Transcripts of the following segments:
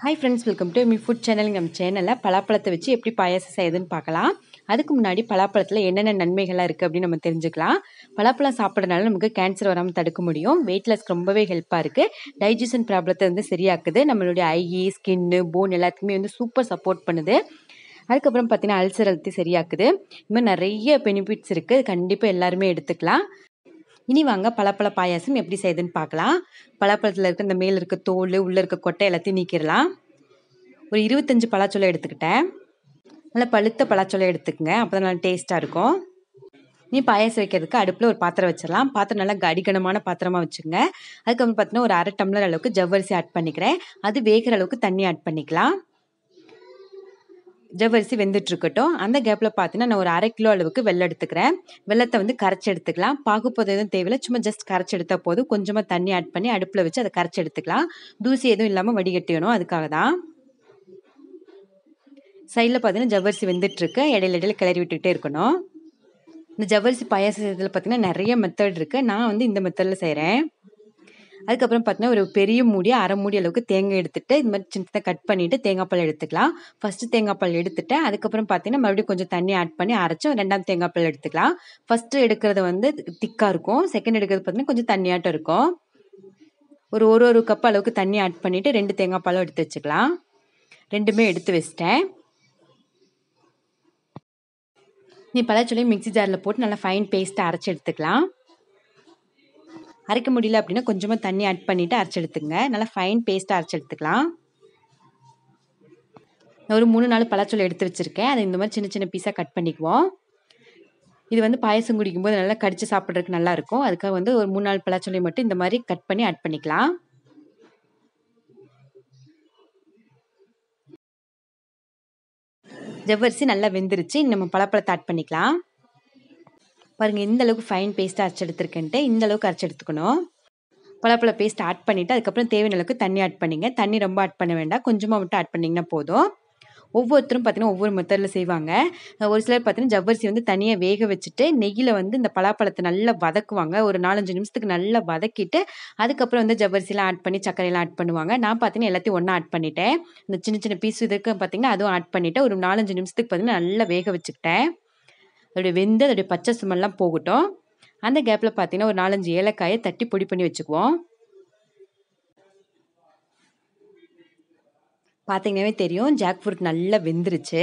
Hi friends, welcome to me food channel. நம்ம சேனலில் பலாப்பழத்தை வச்சு எப்படி பாயாசம் செய்யுதுன்னு பார்க்கலாம். அதுக்கு முன்னாடி பலாப்பழத்தில் என்னென்ன நன்மைகள்லாம் இருக்குது அப்படின்னு நம்ம தெரிஞ்சுக்கலாம். பலாப்பழம் சாப்பிட்றதுனால நமக்கு கேன்சர் வராமல் தடுக்க முடியும். வெயிட் லாஸ்க்கு ரொம்பவே ஹெல்ப்பாக இருக்குது. டைஜஷன் ப்ராப்ளத்தை சரியாக்குது. நம்மளுடைய ஐ, ஸ்கின்னு, போன் எல்லாத்துக்குமே சூப்பர் சப்போர்ட் பண்ணுது. அதுக்கப்புறம் பார்த்தீங்கன்னா அல்சர் எல்லாத்தையும் சரியாக்குது. இது மாதிரி நிறைய பெனிஃபிட்ஸ் இருக்குது. கண்டிப்பாக எல்லாருமே எடுத்துக்கலாம். இனி வாங்க பலாப்பழ பாயாசம் எப்படி செய்யுதுன்னு பார்க்கலாம். பலாப்பழத்தில் இருக்க இந்த மேல் இருக்க தோல், உள்ளே இருக்க கொட்டை எல்லாத்தையும் நீக்கிடலாம். ஒரு 25 பலாச்சொலை எடுத்துக்கிட்டேன். நல்லா பழுத்த பலாச்சொலை எடுத்துக்கங்க, அப்போ தான் நல்லா டேஸ்ட்டாக இருக்கும். இனி பாயாசம் வைக்கிறதுக்கு அடுப்பில் ஒரு பாத்திரம் வச்சிடலாம். பாத்திரம் நல்லா அடிகனமான பாத்திரமாக வச்சுங்க. அதுக்கப்புறம் பார்த்தீங்கன்னா ஒரு 1/2 டம்ளர் அளவுக்கு ஜவ்வரிசி ஆட் பண்ணிக்கிறேன். அது வேகிற அளவுக்கு தண்ணி ஆட் பண்ணிக்கலாம். ஜவ்வரிசி வெந்துட்டு இருக்கட்டும். அந்த கேப்பில் பார்த்தீங்கன்னா நான் ஒரு 1/2 கிலோ அளவுக்கு வெள்ளம் எடுத்துக்கிறேன். வெள்ளத்தை கரைச்சி எடுத்துக்கலாம். பாகுப்பதம் எதுவும் தேவையில்லை, சும்மா ஜஸ்ட் கரைச்சி எடுத்தால் போதும். கொஞ்சமாக தண்ணி ஆட் பண்ணி அடுப்பில் வச்சு அதை கரைச்சி எடுத்துக்கலாம். தூசி எதுவும் இல்லாமல் வடிகட்டிடணும், அதுக்காக தான். சைடில் பார்த்தீங்கன்னா ஜவ்வரிசி வெந்துட்டுருக்கு. இடையில கிளறி விட்டுக்கிட்டே இருக்கணும். இந்த ஜவ்வரிசி பாயாசம் செய்யறதுல பார்த்தீங்கன்னா நிறைய மெத்தட் இருக்குது. நான் இந்த மெத்தடில் செய்கிறேன். அதுக்கப்புறம் பார்த்தீங்கன்னா ஒரு பெரிய மூடி 1/2 மூடி அளவுக்கு தேங்காய் எடுத்துட்டு இது மாதிரி சின்னதாக கட் பண்ணிவிட்டு தேங்காய் பால் எடுத்துக்கலாம். ஃபஸ்ட்டு தேங்காய் பால் எடுத்துட்டு அதுக்கப்புறம் பார்த்தீங்கன்னா மறுபடியும் கொஞ்சம் தண்ணி ஆட் பண்ணி அரைச்சி 2ஆம் தேங்காய் பால் எடுத்துக்கலாம். ஃபஸ்ட்டு எடுக்கிறது திக்காக இருக்கும். செகண்ட் எடுக்கிறது பார்த்தீங்கன்னா கொஞ்சம் தண்ணியாட்டம் இருக்கும். ஒரு கப் அளவுக்கு தண்ணி ஆட் பண்ணிவிட்டு 2 தேங்காய் பாலும் எடுத்து வச்சுக்கலாம். ரெண்டுமே எடுத்து வச்சிட்டேன். நீ பழச்சொல்லையும் மிக்ஸி ஜாரில் போட்டு நல்லா ஃபைன் பேஸ்ட்டை அரைச்சி எடுத்துக்கலாம். அரைக்க முடியல அப்படின்னா கொஞ்சமாக தண்ணி ஆட் பண்ணிவிட்டு அரைச்சி எடுத்துங்க. நல்லா ஃபைன் பேஸ்ட்டாக அரைச்சி எடுத்துக்கலாம். நான் ஒரு 3-4 பழச்சொல்லை எடுத்து வச்சுருக்கேன். அதை இந்த மாதிரி சின்ன சின்ன பீஸாக கட் பண்ணிக்குவோம். இது பாயசம் குடிக்கும்போது நல்லா கடிச்சு சாப்பிட்றதுக்கு நல்லாயிருக்கும். அதுக்காக ஒரு 3-4 பழச்சொல்லை மட்டும் இந்த மாதிரி கட் பண்ணி ஆட் பண்ணிக்கலாம். ஜவ்வரிசி நல்லா வெந்துருச்சு. நம்ம பழப்பழத்தை ஆட் பண்ணிக்கலாம். பாருங்கள், இந்த அளவுக்கு ஃபைன் பேஸ்ட்டாக அரைச்சி எடுத்துருக்கேன்ட்டு இந்த அளவுக்கு அரைச்சி எடுத்துக்கணும். பலாப்பழ பேஸ்ட் ஆட் பண்ணிவிட்டு அதுக்கப்புறம் தேவையான அளவுக்கு தண்ணி ஆட் பண்ணிங்க. தண்ணி ரொம்ப ஆட் பண்ண வேண்டாம், கொஞ்சமாக மட்டும் ஆட் பண்ணிங்கன்னா போதும். ஒவ்வொருத்தரும் பார்த்தீங்கன்னா ஒவ்வொரு மெத்தடில் செய்வாங்க. ஒரு சிலர் பார்த்தீங்கன்னா ஜவ்வரிசி தனியாக வேக வச்சுட்டு நெய்யில் இந்த பலாப்பழத்தை நல்லா வதக்குவாங்க. ஒரு 4-5 நிமிஷத்துக்கு நல்லா வதக்கிட்டு அதுக்கப்புறம் ஜவ்வரிசிலாம் ஆட் பண்ணி சர்க்கரையெல்லாம் ஆட் பண்ணுவாங்க. நான் பார்த்தீங்கன்னா எல்லாத்தையும் ஒன்றா ஆட் பண்ணிட்டேன். இந்த சின்ன சின்ன பீஸ் இதுக்கு பார்த்தீங்கன்னா அதுவும் ஆட் பண்ணிவிட்டு ஒரு 4-5 நிமிஷத்துக்கு பார்த்தீங்கன்னா நல்லா வேக வச்சுக்கிட்டேன். அதோடைய வெந்து அதோடைய பச்சை சுமெல்லாம் போகட்டும். அந்த கேப்பில் பார்த்தீங்கன்னா ஒரு 4-5 ஏலக்காயை தட்டி பொடி பண்ணி வச்சுக்குவோம். பார்த்தீங்கன்னாவே தெரியும் ஜாக்ஃப்ரூட் நல்லா வெந்துருச்சு.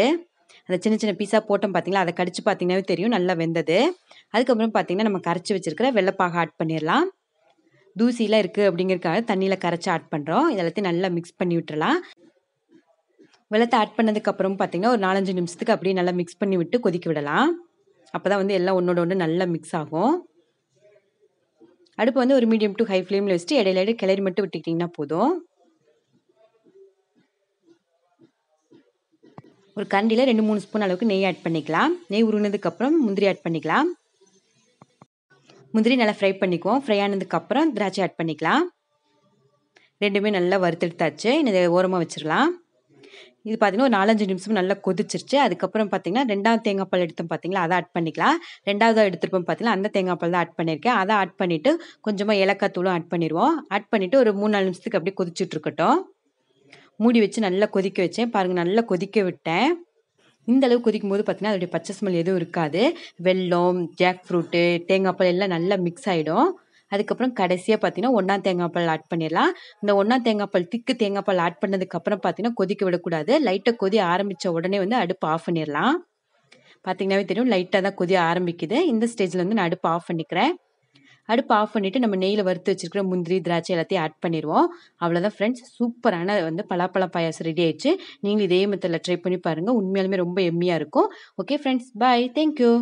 அந்த சின்ன சின்ன பீஸாக போட்டோம் பார்த்தீங்களா, அதை கடிச்சு பார்த்தீங்கன்னாவே தெரியும் நல்லா வெந்தது. அதுக்கப்புறம் பார்த்தீங்கன்னா நம்ம கரைச்சி வச்சிருக்கிற வெள்ளைப்பாக ஆட் பண்ணிடலாம். தூசிலாம் இருக்குது அப்படிங்கிறதுக்காக தண்ணியில் கரைச்சி ஆட் பண்ணுறோம். இதெல்லாத்தையும் நல்லா மிக்ஸ் பண்ணி விட்டுறலாம். வெள்ளத்தை ஆட் பண்ணதுக்கப்புறம் பார்த்தீங்கன்னா ஒரு 4-5 நிமிஷத்துக்கு அப்படியே நல்லா மிக்ஸ் பண்ணி விட்டு கொதிக்க விடலாம். அப்போ தான் எல்லாம் ஒன்றோட ஒன்று நல்லா மிக்ஸ் ஆகும். அடுப்பு ஒரு மீடியம் டு ஹை ஃப்ளேமில் வச்சுட்டு இடையில கிளறி மட்டும் விட்டுக்கிட்டிங்கன்னா போதும். ஒரு கண்டியில் 2-3 ஸ்பூன் அளவுக்கு நெய் ஆட் பண்ணிக்கலாம். நெய் உருகினதுக்கப்புறம் முந்திரி ஆட் பண்ணிக்கலாம். முந்திரி நல்லா ஃப்ரை பண்ணிக்குவோம். ஃப்ரை ஆனதுக்கப்புறம் திராட்சை ஆட் பண்ணிக்கலாம். ரெண்டுமே நல்லா வறுத்தெடுத்தாச்சு. இதை ஓரமாக வச்சிடலாம். இது பார்த்தீங்கன்னா ஒரு 4-5 நிமிஷம் நல்லா கொதிச்சிருச்சு. அதுக்கப்புறம் பார்த்தீங்கன்னா 2ஆம் தேங்காய் பால் எடுத்தோம் பார்த்தீங்களா, அதை ஆட் பண்ணிக்கலாம். 2ஆவதாக எடுத்துருப்போம் பார்த்தீங்களா, அந்த தேங்காய் பால் தான் ஆட் பண்ணியிருக்கேன். அதை ஆட் பண்ணிவிட்டு கொஞ்சமாக ஏலக்காய் தூளும் ஆட் பண்ணிடுவோம். ஆட் பண்ணிவிட்டு ஒரு 3-4 நிமிஷத்துக்கு அப்படியே கொதிச்சுட்டு இருக்கட்டும். மூடி வச்சு நல்லா கொதிக்க வச்சேன். பாருங்கள், நல்லா கொதிக்க விட்டேன். இந்த அளவு கொதிக்கும் போது பார்த்தீங்கன்னா அதோடைய பச்சை ஸ்மெல் எதுவும் இருக்காது. வெல்லம், ஜாக்ஃப்ரூட்டு, தேங்காய் பால் எல்லாம் நல்லா மிக்ஸ் ஆகிடும். அதுக்கப்புறம் கடைசியாக பார்த்தீங்கன்னா 1ஆம் தேங்காய் பால் ஆட் பண்ணிடலாம். இந்த 1ஆம் தேங்காய் பால் திக்கு தேங்காய் பால் ஆட் பண்ணதுக்கப்புறம் பார்த்தீங்கன்னா கொதிக்க விடக்கூடாது. லைட்டாக கொதி ஆரம்பித்த உடனே அடுப்பு ஆஃப் பண்ணிடலாம். பார்த்தீங்கன்னாவே தெரியும் லைட்டாக தான் கொதி ஆரம்பிக்குது. இந்த ஸ்டேஜில் நான் அடுப்பு ஆஃப் பண்ணிக்கிறேன். அடுப்பு ஆஃப் பண்ணிவிட்டு நம்ம நெய்யில் வறுத்து வச்சுருக்கிற முந்திரி, திராட்சை எல்லாத்தையும் ஆட் பண்ணிடுவோம். அவ்வளோதான் ஃப்ரெண்ட்ஸ், சூப்பரான பலாப்பழம் பாயாசம் ரெடி ஆயிடுச்சு. நீங்களும் இதே மெத்தடில் ட்ரை பண்ணி பாருங்கள். உண்மையாலுமே ரொம்ப எம்மியாக இருக்கும். ஓகே ஃப்ரெண்ட்ஸ், பாய், தேங்க்யூ.